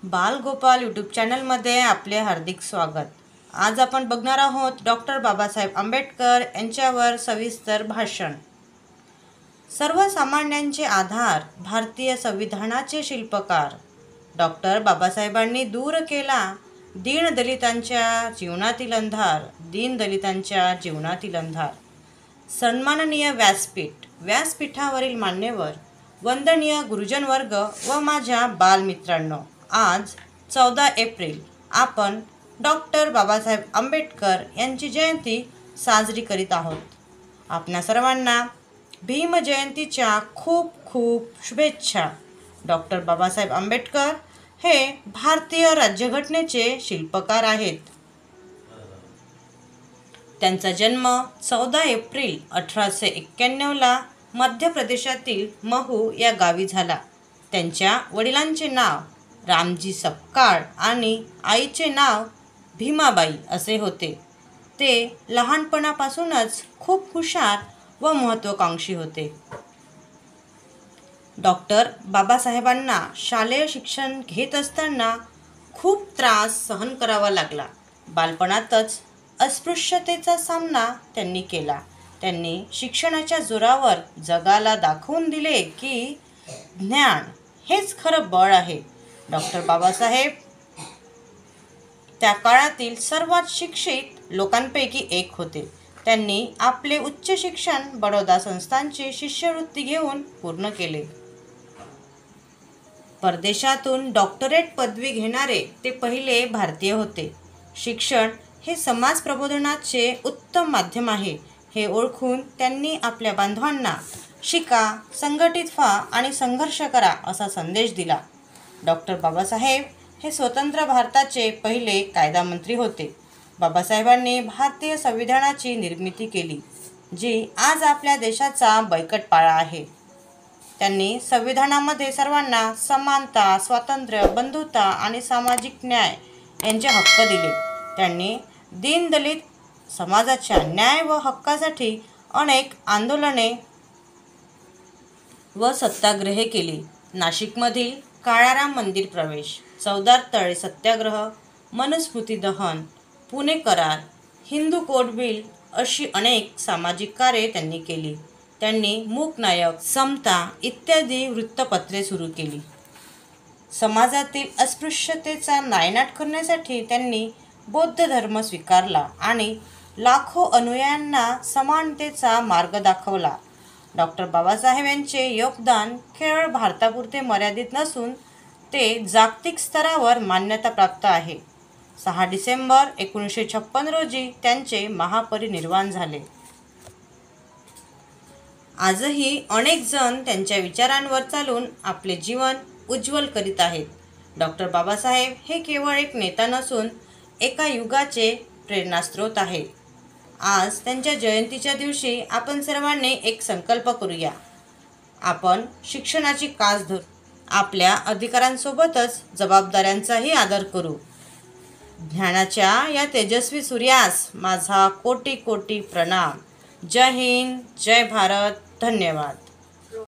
Balgopal YouTube चॅनलमध्ये आपले हार्दिक स्वागत। आज आपण बघणार आहोत डॉक्टर बाबासाहेब आंबेडकर यांच्यावर सविस्तर भाषण। सर्वसामान्यांचे आधार, भारतीय संविधानाचे शिल्पकार डॉक्टर बाबासाहेबांनी दूर केला दीनदलितांच्या जीवनातील अंधार, दीनदलितांच्या जीवनातील अंधार। सन्माननीय व्यासपीठावरील मान्यवर, वंदनीय गुरुजन वर्ग व माझ्या बालमित्रांनो, आज 14 एप्रिल आपण डॉक्टर बाबासाहेब आंबेडकर यांची जयंती साजरी करीत आहोत। आपणा सर्वांना भीम जयंतीच्या खूप खूप शुभेच्छा। डॉक्टर बाबासाहेब आंबेडकर हे भारतीय राज्यघटनेचे शिल्पकार आहेत। त्यांचा जन्म 14 एप्रिल 1891ला मध्य प्रदेशातील महू या गावी झाला। त्यांच्या वडिलांचे नाव रामजी सपकाळ आणि आईचे नाव भीमाबाई असे होते। ते लहानपणापासूनच खूप हुशार व महत्त्वाकांक्षी होते। डॉक्टर बाबासाहेबांना शालेय शिक्षण घेत असताना खूप त्रास सहन करावा लागला। बालपणातच अस्पृश्यतेचा सामना त्यांनी केला। त्यांनी शिक्षणाच्या जोरावर जगाला दाखवून दिले की ज्ञान हेच खरं बळ आहे। डॉक्टर बाबासाहेब त्या काळातील सर्वात शिक्षित लोकांपैकी एक होते। त्यांनी आपले उच्च शिक्षण बडोदा संस्थानची शिष्यवृत्ती घेऊन पूर्ण केले। परदेशातून डॉक्टरेट पदवी घेणारे ते पहिले भारतीय होते। शिक्षण हे समाज प्रबोधनाचे उत्तम माध्यम आहे हे ओळखून त्यांनी आपल्या बांधवांना शिका, संघटित व्हा आणि संघर्ष करा असा संदेश दिला। डॉक्टर बाबासाहेब हे स्वतंत्र भारताचे पहिले कायदामंत्री होते। बाबासाहेबांनी भारतीय संविधानाची निर्मिती केली, जी आज आपल्या देशाचा बैकट पाया आहे। त्यांनी संविधानामध्ये सर्वांना समानता, स्वातंत्र्य, बंधुता आणि सामाजिक न्याय यांचे हक्क दिले। त्यांनी दीनदलित समाजाच्या न्याय व हक्कासाठी अनेक आंदोलने व सत्याग्रहे केली। नाशिकमधील काळाराम मंदिर प्रवेश, चौदार तळे सत्याग्रह, मनुस्मृती दहन, पुणे करार, हिंदू कोड बिल अशी अनेक सामाजिक कार्ये त्यांनी केली। त्यांनी मूकनायक, समता इत्यादी वृत्तपत्रे सुरू केली। समाजातील अस्पृश्यतेचा नायनाट करण्यासाठी त्यांनी बौद्ध धर्म स्वीकारला आणि लाखो अनुयायांना समानतेचा मार्ग दाखवला। डॉक्टर बाबासाहेब यांचे योगदान केवळ भारतापुरते मर्यादित नसून ते जागतिक स्तरावर मान्यता प्राप्त आहे। 6 डिसेंबर 1956 रोजी त्यांचे महापरिनिर्वाण झाले। आजही अनेक जण त्यांच्या विचारांवर चालून आपले जीवन उज्ज्वल करीत आहेत। डॉक्टर बाबासाहेब हे केवळ एक नेता नसून एका युगाचे प्रेरणास्रोत आहेत। आज त्यांच्या जयंतीच्या दिवशी आपण सर्वांनी एक संकल्प करूया। आपण शिक्षणाची कास धरू, आपल्या अधिकारांसोबतच जबाबदाऱ्यांचाही आदर करू। ज्ञानाच्या या तेजस्वी सूर्यास माझा कोटी कोटी प्रणाम। जय हिंद, जय भारत, धन्यवाद।